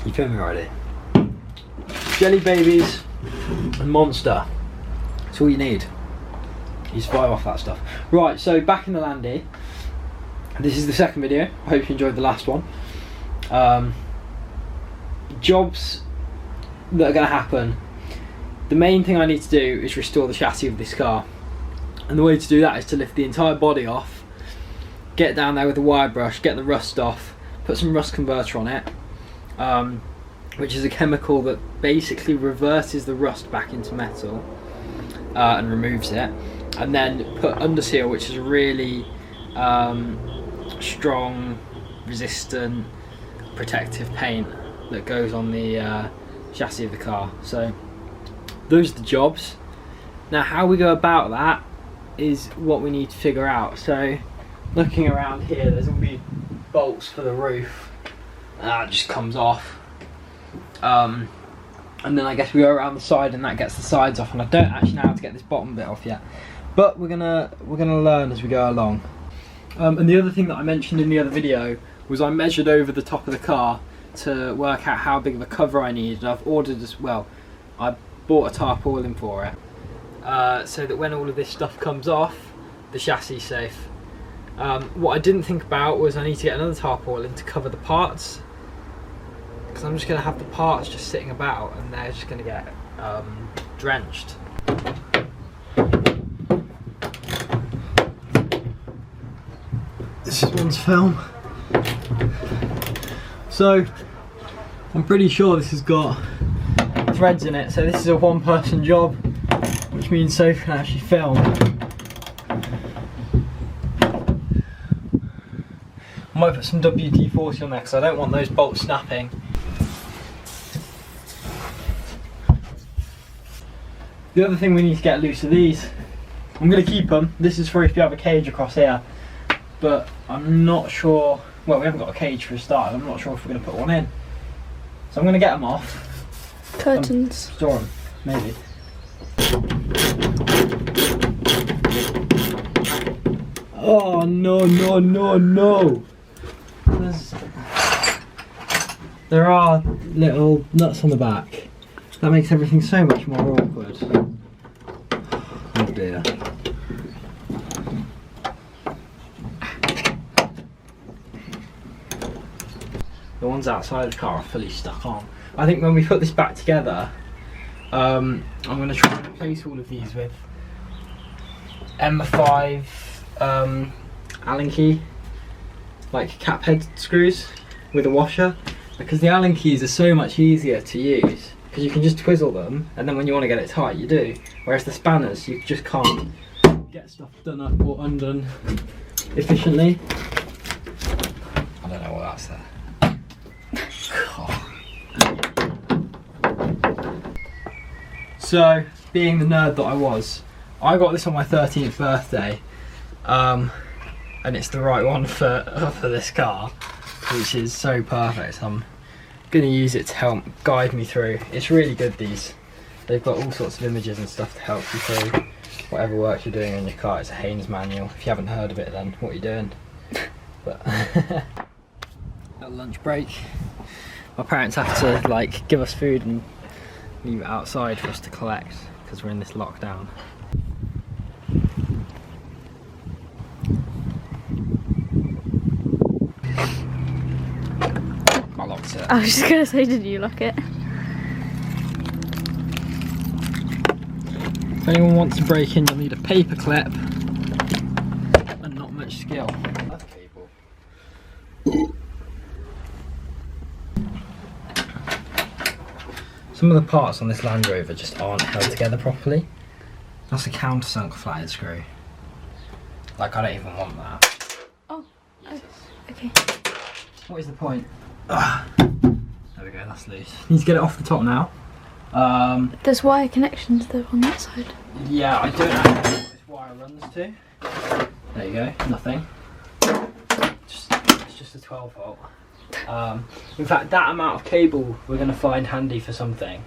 You filming already? Jelly babies and Monster. That's all you need. You survive off that stuff. Right, so back in the landy. This is the second video. I hope you enjoyed the last one. Jobs that are going to happen. The main thing I need to do is restore the chassis of this car. And the way to do that is to lift the entire body off, get down there with a wire brush, get the rust off, put some rust converter on it, which is a chemical that basically reverses the rust back into metal and removes it, and then put underseal, which is a really strong, resistant, protective paint that goes on the chassis of the car. So those are the jobs. Now how we go about that is what we need to figure out. So looking around here, there's going to be bolts for the roof. That just comes off. And then I guess we go around the side and that gets the sides off, and I don't actually know how to get this bottom bit off yet. But we're gonna learn as we go along. And the other thing that I mentioned in the other video was I measured over the top of the car to work out how big of a cover I needed. I've ordered as well. I bought a tarpaulin for it, so that when all of this stuff comes off, the chassis is safe. What I didn't think about was I need to get another tarpaulin to cover the parts, because I'm just going to have the parts just sitting about and they're just going to get drenched. This is one's film. So I'm pretty sure this has got threads in it, so this is a one-person job, which means Sophie can actually film. I might put some WD-40 on there because I don't want those bolts snapping. The other thing we need to get loose are these. I'm going to keep them. This is for if you have a cage across here, but I'm not sure. Well, we haven't got a cage for a start. I'm not sure if we're going to put one in. So I'm going to get them off. Curtains. Store them, maybe. Oh no no no no! There are little nuts on the back. That makes everything so much more awkward. Oh dear. The ones outside the car are fully stuck on. I think when we put this back together, I'm going to try and replace all of these with M5 Allen key, like cap head screws with a washer, because the Allen keys are so much easier to use because you can just twizzle them and then when you want to get it tight you do, whereas the spanners you just can't get stuff done up or undone efficiently. I don't know what that's there. So, being the nerd that I was, I got this on my 13th birthday, and it's the right one for this car, which is so perfect. I'm going to use it to help guide me through. It's really good, these. They've got all sorts of images and stuff to help you through whatever work you're doing on your car. It's a Haynes manual. If you haven't heard of it, then what are you doing? But a lunch break. My parents have to like give us food and leave it outside for us to collect because we're in this lockdown. I locked it. I was just going to say, did you lock it? If anyone wants to break in, you'll need a paper clip and not much skill. That's cable. Some of the parts on this Land Rover just aren't held together properly. That's a countersunk flathead screw. Like, I don't even want that. Oh, okay. What is the point? There we go, that's loose. Need to get it off the top now. There's wire connections though on that side. Yeah, I don't know what this wire runs to. There you go, nothing. It's just a 12 volt. In fact, that amount of cable we're going to find handy for something.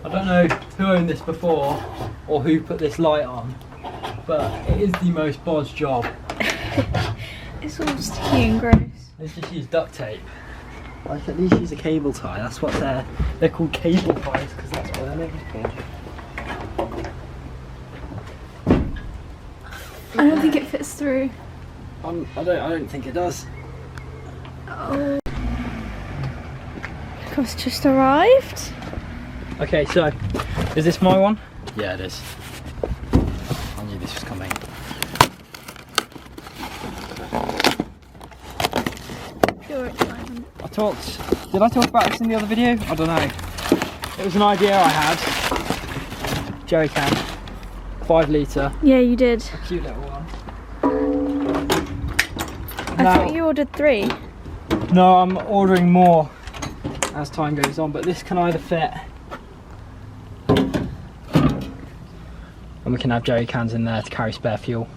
I don't know who owned this before or who put this light on, but it is the most bodge job. It's all sticky and gross. Let's just use duct tape. I can at least use a cable tie. That's what they're called, cable ties, because that's what they're named for. I don't think it fits through. I don't think it does. Oh. It's just arrived. Okay, so is this my one? Yeah, it is. I knew this was coming. Pure excitement. Did I talk about this in the other video? I don't know. It was an idea I had. Jerry can, 5 litre. Yeah, you did. A cute little one. I thought you ordered 3. No, I'm ordering more as time goes on, but this can either fit, and we can have jerry cans in there to carry spare fuel,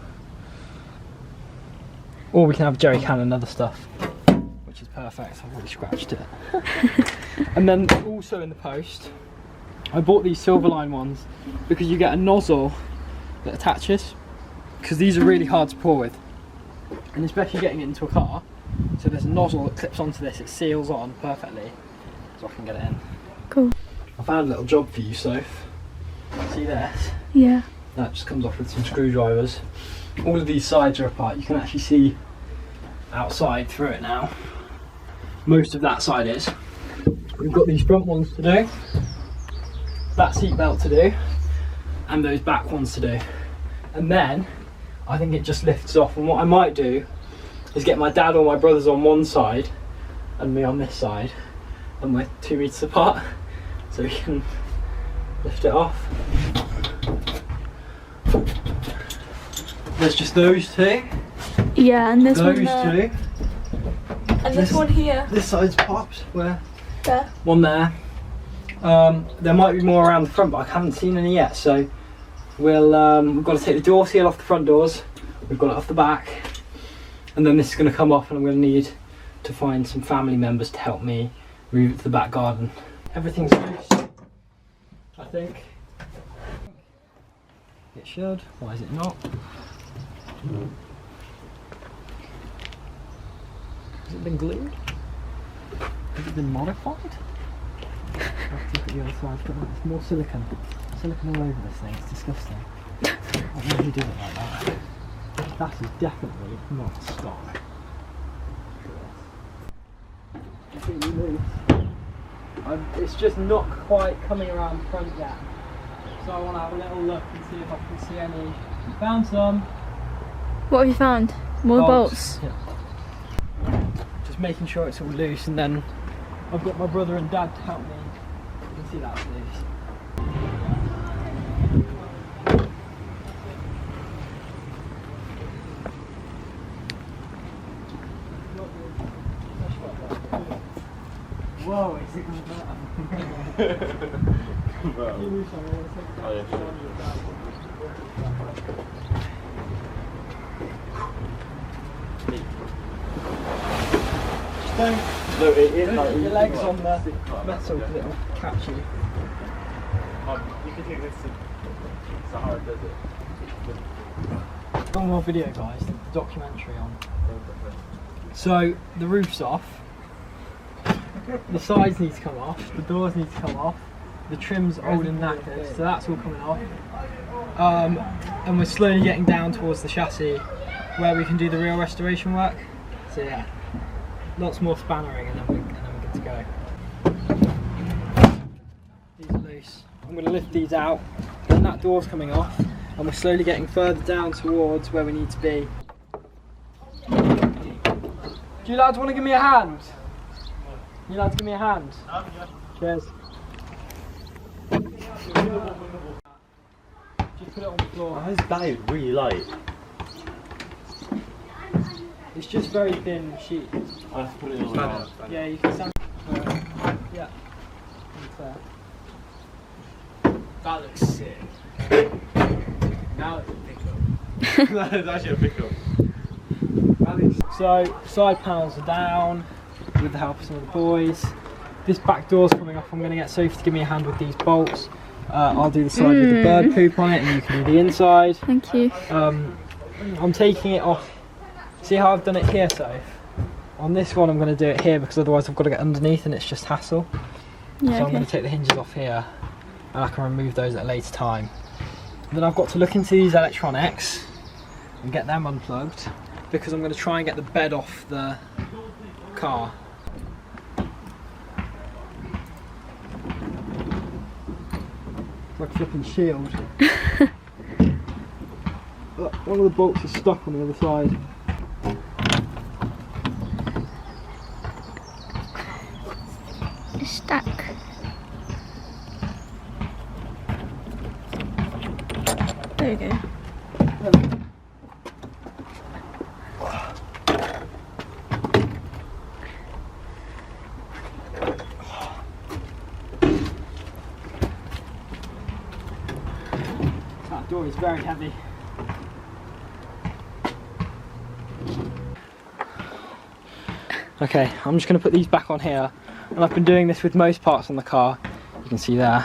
or we can have a jerry can and other stuff, which is perfect. I've already scratched it. And then also in the post, I bought these Silverline ones because you get a nozzle that attaches, because these are really hard to pour with, and especially getting it into a car. So there's a nozzle that clips onto this, it seals on perfectly, so I can get it in. Cool. I found a little job for you, Soph. See this? Yeah. That just comes off with some screwdrivers. All of these sides are apart. You can actually see outside through it now. Most of that side is. We've got these front ones to do, that seat belt to do, and those back ones to do. And then I think it just lifts off, and what I might do is get my dad or my brothers on one side and me on this side, and we're 2 meters apart, so we can lift it off. There's just those two. Yeah, and this those one there. two. And this one here. This side's popped. Where? There. One there. There might be more around the front, but I haven't seen any yet. So we've got to take the door seal off the front doors. We've got it off the back, and then this is going to come off, and I'm going to need to find some family members to help me move it to the back garden. Everything's loose, I think. It should. Why is it not? Has it been glued? Has it been modified? I'll have to look at the other side, but it's more silicone. Silicone all over this thing, it's disgusting. I don't know who did it like that. That is definitely not stock. It's really loose. It's just not quite coming around the front yet. So I want to have a little look and see if I can see any. Found some. What have you found? More bolts? Yeah. Just making sure it's all loose, and then I've got my brother and dad to help me. You can see that's loose. Whoa, is it going to No, it is like your legs on the metal because it'll catch you. You can take this to Sahara Desert. One more video, guys, the documentary on. So the roof's off, the sides need to come off, the doors need to come off, the trim's old and knackered, so that's all coming off. And we're slowly getting down towards the chassis where we can do the real restoration work. So yeah, lots more spannering, and then we're good to go. These are loose. I'm going to lift these out, and that door's coming off, and we're slowly getting further down towards where we need to be. Do you lads want to give me a hand? You lads give me a hand? Cheers. Just put it on the floor. Why is that really light? It's just very thin sheet. I have to put it on the Yeah, you can stand. Yeah. That looks sick. Now it's a pickup. That is actually a pickup. So, side panels are down with the help of some of the boys. This back door's coming off. I'm going to get Sophie to give me a hand with these bolts. I'll do the side with the bird poop on it, and you can do the inside. Thank you. I'm taking it off. See how I've done it here, Soph? on this one I'm going to do it here because otherwise I've got to get underneath and it's just hassle. Yeah, So I'm going to take the hinges off here and I can remove those at a later time. And then I've got to look into these electronics and get them unplugged because I'm going to try and get the bed off the car. Like a flipping shield. Look, one of the bolts is stuck on the other side. It's stuck. There we go. That door is very heavy. Okay, I'm just going to put these back on here, and I've been doing this with most parts on the car, you can see there,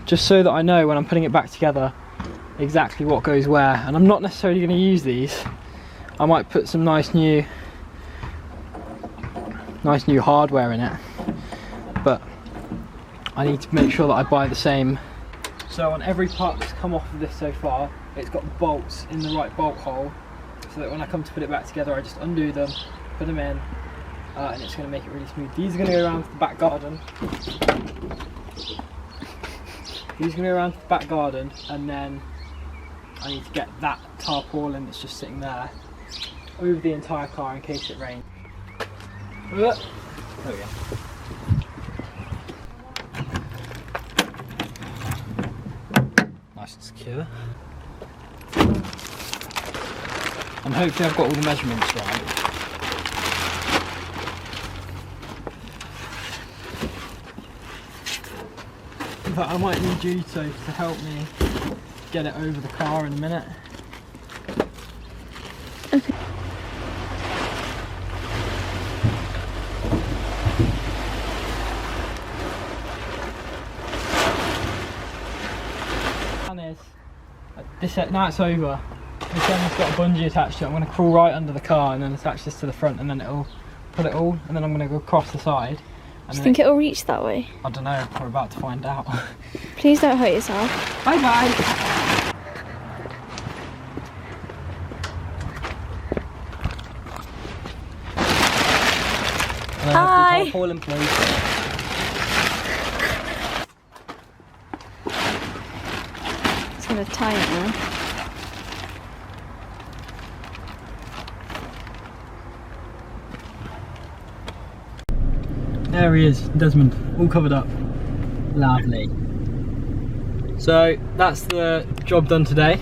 just so that I know when I'm putting it back together exactly what goes where. And I'm not necessarily going to use these. I might put some nice new hardware in it, but I need to make sure that I buy the same. So on every part that's come off of this so far, it's got the bolts in the right bolt hole, so that when I come to put it back together I just undo them, put them in, and it's going to make it really smooth. These are going to go around to the back garden. These are going to go around to the back garden, and then I need to get that tarpaulin that's just sitting there over the entire car in case it rains. There we go. Nice and secure. And hopefully I've got all the measurements right. But I might need you to help me get it over the car in a minute. Okay. Plan is, now it's over. This end's got a bungee attached to it. I'm going to crawl right under the car and then attach this to the front, and then it'll pull it all, and then I'm going to go across the side. Do you think it'll reach that way? I don't know, we're about to find out. Please don't hurt yourself. Bye bye! Hi! Tarpaulin, please. It's going to tie it now. There he is, Desmond, all covered up. Lovely. So that's the job done today.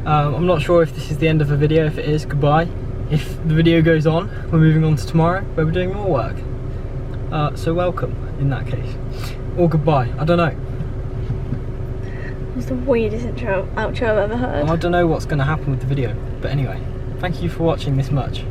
I'm not sure if this is the end of the video. If it is, goodbye. If the video goes on, we're moving on to tomorrow where we're doing more work. So welcome in that case. Or goodbye, I don't know. It's the weirdest outro I've ever heard. I don't know what's going to happen with the video. But anyway, thank you for watching this much.